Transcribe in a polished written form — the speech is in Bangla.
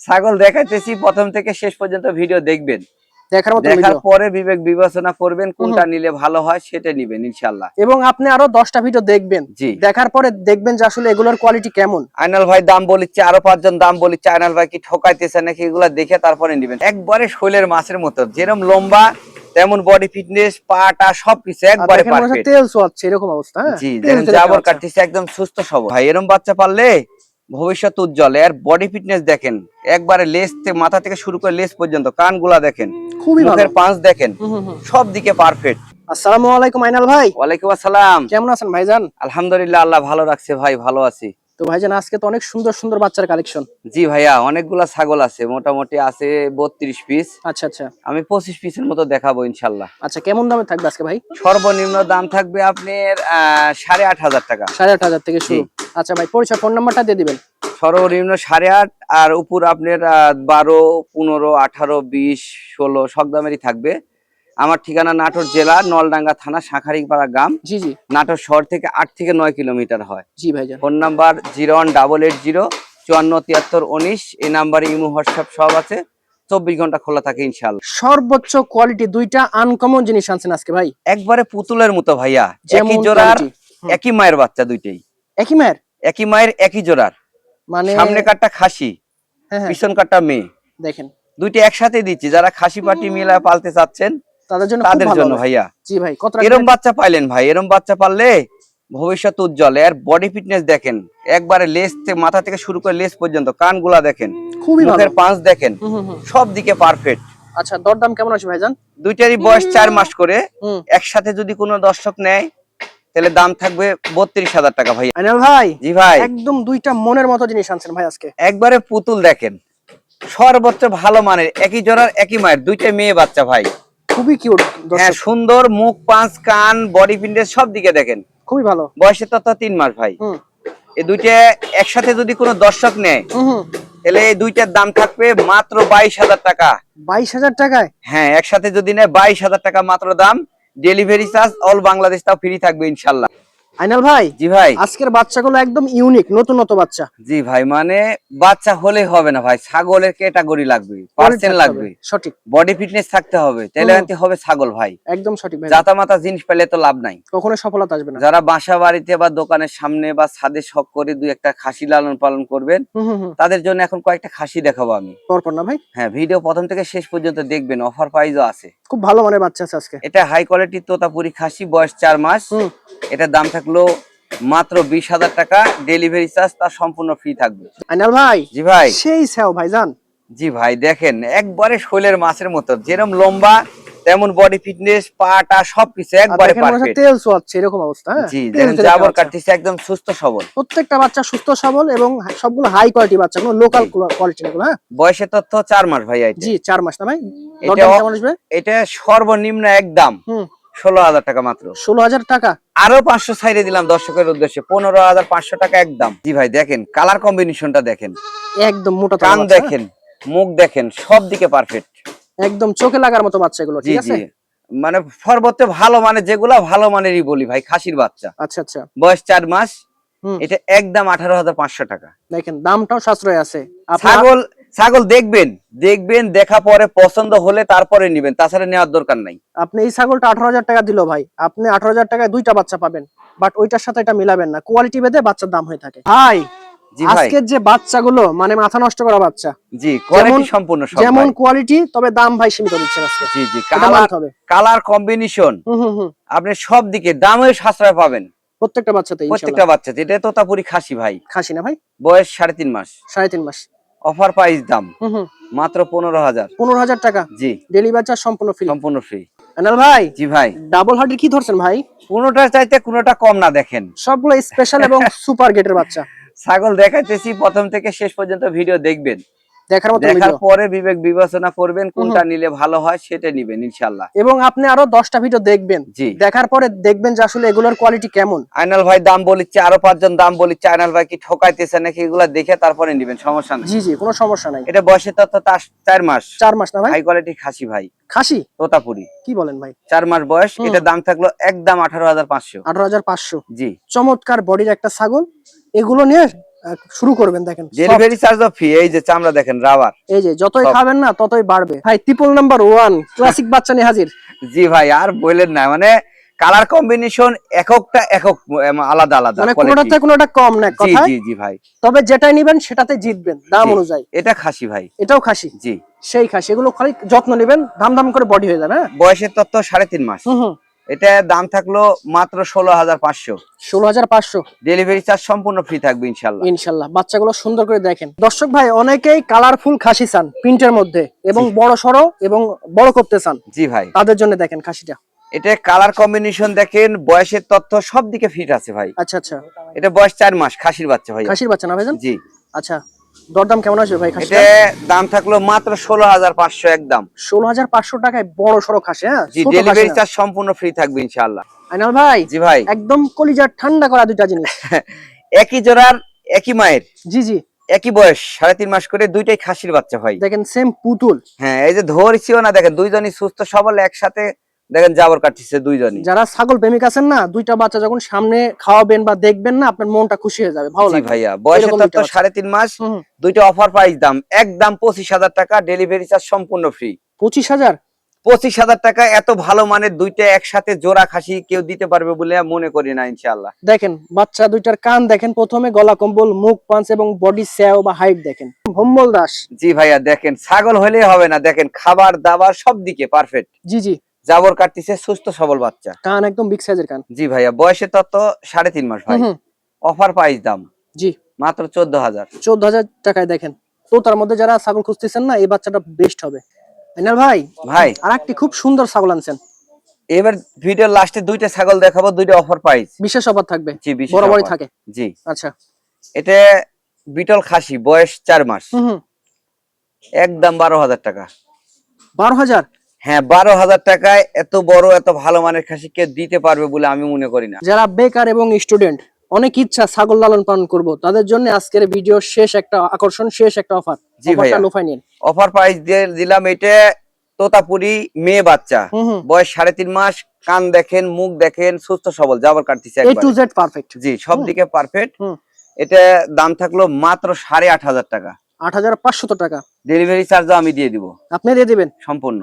ছাগল দেখাইতেছি, প্রথম থেকে শেষ পর্যন্ত ভিডিও দেখবেন। দেখার পরে বিবেক বিবেচনা করবেন কোনটা নিলে ভালো হয় সেটা নিবেন ইনশাআল্লাহ। এবং আপনি আরো 10টা ভিডিও দেখবেন, দেখার পরে দেখবেন যে আসলে এগুলোর কোয়ালিটি কেমন। আইনাল ভাই দাম বলিচ্ছে, আরো 5 জন দাম বলিচ্ছে, আইনাল ভাই কি ঠকাইতেছে নাকি, এগুলা দেখে তারপরে নিবেন। একবারে শৈলের মাছের মতো, যেরকম লম্বা তেমন বডি ফিটনেস, পাটা সবকিছু একবারে পারফেক্ট। তেল সোয়াচ্ছে এরকম অবস্থা। হ্যাঁ, জি, যেরকম জাবর কাটতেছে, একদম সুস্থ সবল ভাই। এরকম বাচ্চা পাললে ভবিষ্যৎ উজ্জ্বল। এর বডি ফিটনেস দেখেন, একবারে লেজ থেকে মাথা থেকে শুরু করে লেজ পর্যন্ত, কানগুলা দেখেন, খুবই ভালো, মুখের পাঁচ দেখেন, সব দিকে পারফেক্ট। আসসালামু আলাইকুম আইনাল ভাই। ওয়ালাইকুম আসসালাম। কেমন আছেন ভাইজান? আলহামদুলিল্লাহ, আল্লাহ ভালো রাখছে ভাই, ভালো আছি। তো ভাইজান আজকে তো অনেক সুন্দর সুন্দর বাচ্চার কালেকশন। জি ভাইয়া, অনেকগুলা ছাগল আছে, মোটামুটি আছে 32 পিস। আচ্ছা আচ্ছা, আমি 25 পিসের মতো দেখাবো ইনশাল্লাহ। আচ্ছা, কেমন দামে থাকবে আজকে ভাই? সর্বনিম্ন দাম থাকবে আপনার 8,500 টাকা। 8,500 থেকে শুরু। আচ্ছা ভাই, পরিচয় ফোন নাম্বারটা দিয়ে দিবেন। সর্বনিম্ন 8.5 আর উপর আপনার 12, 15, 18, 20, 16 সব দামেরই থাকবে। আমার ঠিকানা নাটোর জেলা নলডাঙ্গা থানা শাঁখারীপাড়া গ্রাম। জি জি, নাটোর শহর থেকে 8 থেকে 9 কিলোমিটার হয়। জি ভাইজান। Phone number 0188045419। এই নাম্বারে ইমো হোয়াটসঅ্যাপ সব আছে, 24 ঘন্টা খোলা থাকে ইনশাআল্লাহ। সর্বোচ্চ কোয়ালিটি দুইটা আনকমন জিনিস আনছেন আজকে ভাই, একবারে পুতুলের মতো ভাইয়া, একই জোড়ার একই মায়ের বাচ্চা, দুইটাই একই মায়ের একই জোড়ার। মানে সামনে কাটটা খাসি, পিছন কাটটা মেয়ে, দেখেন দুইটা একসাথে দিচ্ছি। যারা খাসি পাটি মিলায় পালতে চাচ্ছেন তাদের জন্য ভাইয়া। জি ভাই, কত এরকম বাচ্চা পাইলেন ভাই, এরকম বাচ্চা পাললে ভবিষ্যৎ উজ্জ্বল। এর বডি ফিটনেস দেখেন, একবারে লেজ থেকে মাথা থেকে শুরু করে লেজ পর্যন্ত, কানগুলা দেখেন, মুখের পাঁচ দেখেন, সব দিকে পারফেক্ট। আচ্ছা, দরদাম কেমন আছে ভাইজান? দুইটারই বয়স 4 মাস করে। একসাথে যদি কোনো দর্শক নেয় তাহলে দাম থাকবে 32,000 টাকা ভাই। আইনাল ভাই, জি ভাই, একদম দুইটা মনের মতো জিনিস আনছেন ভাই আজকে। একবারে পুতুল দেখেন, সর্বোচ্চ ভালো মানের, একই জোড়ার একই মায়ের, দুইটা মেয়ে বাচ্চা ভাই, খুবই কিউট। হ্যাঁ, সুন্দর মুখ, পাঁচ, কান, বডি ফিটনেস সব দিকে দেখেন, খুবই ভালো। বয়সে তো 3 মাস ভাই। এই দুইটা একসাথে যদি কোনো দর্শক নেয় তাহলে এই দুইটার দাম থাকবে মাত্র 22,000 টাকা। 22,000 টাকায়? হ্যাঁ, একসাথে যদি নেয় 22,000 টাকা মাত্র দাম। ডেলিভারি চার্জ অল বাংলাদেশ তাও ফ্রি থাকবে ইনশাআল্লাহ। আইনাল ভাই, জি ভাই, আজকের বাচ্চাগুলো একদম ইউনিক, নতুন বাচ্চা। জি ভাই, মানে বাচ্চা হলে হবে না ভাই, ছাগলের ক্যাটাগরি লাগবে, পার্সেন্ট লাগবে, সঠিক বডি ফিটনেস থাকতে হবে, তাহলে আনতে হবে ছাগল ভাই। একদম সঠিক ভাই, জাতা মাতা জিনিস পেলে তো লাভ নাই, কখনো সফলতা আসবে না। যারা বাসা বাড়িতে বা দোকানের সামনে বা ছাদে শখ করে দুই একটা খাসি লালন পালন করবেন, তাদের জন্য এখন কয়েকটা খাসি দেখাবো আমি পরপর না ভাই? হ্যাঁ, ভিডিও প্রথম থেকে শেষ পর্যন্ত দেখবেন, অফার প্রাইসও আছে। খুব ভালো মানের বাচ্চা আছে আজকে। এটা হাই কোয়ালিটি তোতাপুরি খাসি, বয়স 4 মাস। এটার দাম থাকলো মাত্র 20,000 টাকা, ডেলিভারি চার্জ তার সম্পূর্ণ ফ্রি থাকবে। আইনাল ভাই, জি ভাই, সেই সেও ভাইজান। জি ভাই, দেখেন একবারে শৈলের মাছের মতো, যেরকম লম্বা তেমন বডি ফিটনেস, পাটা সবকিছু একবারে পারফেক্ট। তেল সোয়াচ্ছে এরকম অবস্থা। জি, যেরকম জাবর কাটতেছে, একদম সুস্থ সবল। প্রত্যেকটা বাচ্চা সুস্থ সবল এবং সবগুলো হাই কোয়ালিটি বাচ্চা, কোনো লোকাল কোয়ালিটি এগুলো। হ্যাঁ, বয়সের তথ্য 4 মাস ভাই। জি, 4 মাস না ভাই? এটা সর্বনিম্ন একদম 16,000 টাকা মাত্র। 16,000 টাকা? আরো 500 ছাইড়ে দিলাম দর্শকের উদ্দেশ্যে, 15,500 টাকা একদম। জি ভাই, দেখেন কালার কম্বিনেশনটা দেখেন, একদম মোটা, কান দেখেন, মুখ দেখেন, সব দিকে পারফেক্ট, একদম চোখে লাগার মতো বাচ্চা এগুলো। ঠিক আছে, মানে সর্বোচ্চ ভালো মানে, যেগুলা ভালো মানেরই বলি ভাই, খাসির বাচ্চা। আচ্ছা আচ্ছা, বয়স 4 মাস। এটা একদম 18,500 টাকা। দেখেন দামটাও সাশ্রয় আছে। ছাগল দেখবেন, দেখা পরে পছন্দ হলে তারপরে নিবেন, তাছাড়া নেওয়ার দরকার নাই। আপনি এই ছাগলটা 18,000 টাকা দিল ভাই, আপনি 18,000 টাকায় দুইটা বাচ্চা পাবেন, বাট ওইটার সাথে এটা মিলাবেন না, কোয়ালিটি ভেদে বাচ্চার দাম হয়ে থাকে ভাই। আজকের যে বাচ্চাগুলো মানে মাথা নষ্ট করা বাচ্চা, জি, কোয়ালিটি সম্পূর্ণ সব, যেমন কোয়ালিটি, তবে দাম ভাই সীমিত দিচ্ছেন আজকে। জি জি, কালার কম্বিনেশন আপনি সব দিকে দামের সাশ্রয় পাবেন প্রত্যেকটা বাচ্চাতে, প্রত্যেকটা বাচ্চাতে। এটা তোতাপুরি খাসি ভাই, খাসি না ভাই? বয়স 3.5 মাস। 3.5 মাস। অফার প্রাইস দাম মাত্র 15,000। 15,000 টাকা? জি, ডেলিভারি চার্জ সম্পূর্ণ ফ্রি। সম্পূর্ণ ফ্রি। আনাল ভাই, জি ভাই, ডাবল হার্টের কি ধরছেন ভাই? কোনোটার চাইতে কোনোটা কম না, দেখেন সবগুলো স্পেশাল এবং সুপার গেটের বাচ্চা। ছাগল দেখাইতেছি, প্রথম থেকে শেষ পর্যন্ত ভিডিও দেখবেন, দেখার পরে বিবেক বিবেচনা করবেন কোনটা নিলে ভালো হয় সেটা নিবেন ইনশাআল্লাহ। এবং আপনি আরো 10টা ভিডিও দেখবেন, দেখার পরে দেখবেন যে আসলে এগুলোর কোয়ালিটি কেমন। আইনাল ভাই দাম বলিচ্ছে, আরো 5 জন দাম বলিচ্ছে, আইনাল ভাই কি ঠকাইতেছে নাকি, এগুলা দেখে তারপরে নিবেন, সমস্যা নাই। জি জি, কোনো সমস্যা নাই। এটা বয়সের তথ্য 4 মাস। 4 মাস না ভাই? হাই কোয়ালিটি খাসি ভাই, খাসি তোতাপুরি। কি বলেন ভাই? 4 মাস বয়স। এটা দাম থাকলো একদম 18,500। 18,500? জি, চমৎকার বডির একটা ছাগল, এগুলো নিয়ে শুরু করবেন। দেখেন ডেলিভারি চার্জও ফ্রি। এই যে চামড়া দেখেন রাবার, এই যে যতই খাবেন না ততই বাড়বে ভাই। ট্রিপল নাম্বার 1 ক্লাসিক বাচ্চা নিয়ে হাজির। জি ভাই, আর বললেন না, মানে কালার কম্বিনেশন এককটা একক আলাদা আলাদা, মানে কোনোটাতে কোনোটা কম না কথা। জি জি ভাই, তবে যেটাই নেবেন সেটাতে জিতবেন দাম অনুযায়ী। এটা খাসি ভাই, এটাও খাসি। জি সেই খাসি, এগুলো খালি যত্ন নেবেন, দাম দাম করে বডি হয়ে যাবে। বয়সের তত্ত্ব 3.5 মাস। এটা দাম থাকলো মাত্র 16,500। 16,500। ডেলিভারি চার্জ সম্পূর্ণ ফ্রি থাকবে ইনশাআল্লাহ। ইনশাআল্লাহ। বাচ্চাগুলো সুন্দর করে দেখেন দর্শক ভাই, অনেকেই কালারফুল খাসি চান প্রিন্টের মধ্যে এবং বড় সরো এবং বড় করতে চান। জি ভাই, তাদের জন্য দেখেন খাসিটা। এটা কালার কম্বিনেশন দেখেন, বয়সের তথ্য সব দিকে ফিট আছে ভাই। আচ্ছা আচ্ছা, এটা বয়স 4 মাস, খাসির বাচ্চা ভাই। খাসির বাচ্চা না ভাইজান? জি। আচ্ছা, দরদাম কেমন আসবে ভাই খাসিটা? এটা দাম থাকলো মাত্র 16,500 একদম। 16,500 টাকায় বড় সরো খাসি। হ্যাঁ, জি, ডেলিভারি চার্জ সম্পূর্ণ ফ্রি থাকবে ইনশাআল্লাহ। আইনাল ভাই। জি ভাই, একদম কলিজা ঠান্ডা করা দুইটা জিনিস। একই জোড়ার একই মায়ের, জি জি, একই বয়স 3.5 মাস করে, দুইটাই খাসির বাচ্চা ভাই। দেখেন সেম পুতুল। হ্যাঁ, এই যে ধরছিও না, দেখেন দুইজনই সুস্থ সবল একসাথে, দেখেন জাবর কাটতেছে দুইজনই। যারা ছাগল প্রেমিক আছেন না, দুইটা বাচ্চা যখন সামনে খাওয়াবেন বা দেখবেন না, আপনার মনটা খুশি হয়ে যাবে, ভালো লাগবে। জি ভাইয়া, বয়সের তত্ত্ব 3.5 মাস, দুইটা অফার প্রাইস দাম একদম 25,000 টাকা, ডেলিভারি চার্জ সম্পূর্ণ ফ্রি। 25,000? 25,000 টাকা। এত ভালো মানের দুইটা একসাথে জোড়া খাসি কেউ দিতে পারবে বলে মনে করি না ইনশাআল্লাহ। দেখেন বাচ্চা দুইটার কান দেখেন, প্রথমে গলা কম্বল, মুখ পাঁচ এবং বডি স্যাও বা হাইট দেখেন। ভম্বল দাস। জি ভাইয়া, দেখেন ছাগল হলেই হবে না, দেখেন খাবার দাবার সব দিকে পারফেক্ট। জি জি, জাবর কাটতেছে, সুস্থ সবল বাচ্চা। কান একদম বিগ সাইজের কান। জি ভাইয়া, বয়সের তত্ত্ব 3.5 মাস ভাই। অফার প্রাইস দাম জি মাত্র 14,000। 14,000 টাকায় দেখেন। তো তার মধ্যে যারা ছাগল খুঁজতেছেন না, এই বাচ্চাটা বেস্ট হবে। আইনাল ভাই, ভাই আরেকটি খুব সুন্দর ছাগল আনছেন। এবার ভিডিওর লাস্টে দুইটা ছাগল দেখাবো, দুইটা অফার প্রাইস, বিশেষ অফার থাকবে। জি বিশেষ বরাবরই offer। থাকে। জি, আচ্ছা। এটা বিটল খাসি, বয়স 4 মাস। একদম 12,000 টাকা। 12,000? হ্যাঁ, 12,000 টাকায় এত বড় এত ভালো মানের খাসি কে দিতে পারবে বলে আমি মনে করি না। যারা বেকার এবং স্টুডেন্ট, অনেক ইচ্ছা ছাগল লালন পালন করব, তাদের জন্য আজকের ভিডিও শেষ একটা আকর্ষণ, শেষ একটা অফার। জি ভাইয়া, অফার প্রাইস দিয়ে দিলাম। এটা তোতাপুরি মেয়ে বাচ্চা, বয়স 3.5 মাস, কান দেখেন, মুখ দেখেন, সুস্থ সবল, জাবর কাটতেছে একবারে। A to Z perfect. জি, সব দিকে পারফেক্ট। এটা দাম থাকলো মাত্র 8,500 টাকা। 8,500 টাকা। ডেলিভারি চার্জও আমি দিয়ে দিব। আপনি দিয়ে দিবেন সম্পূর্ণ।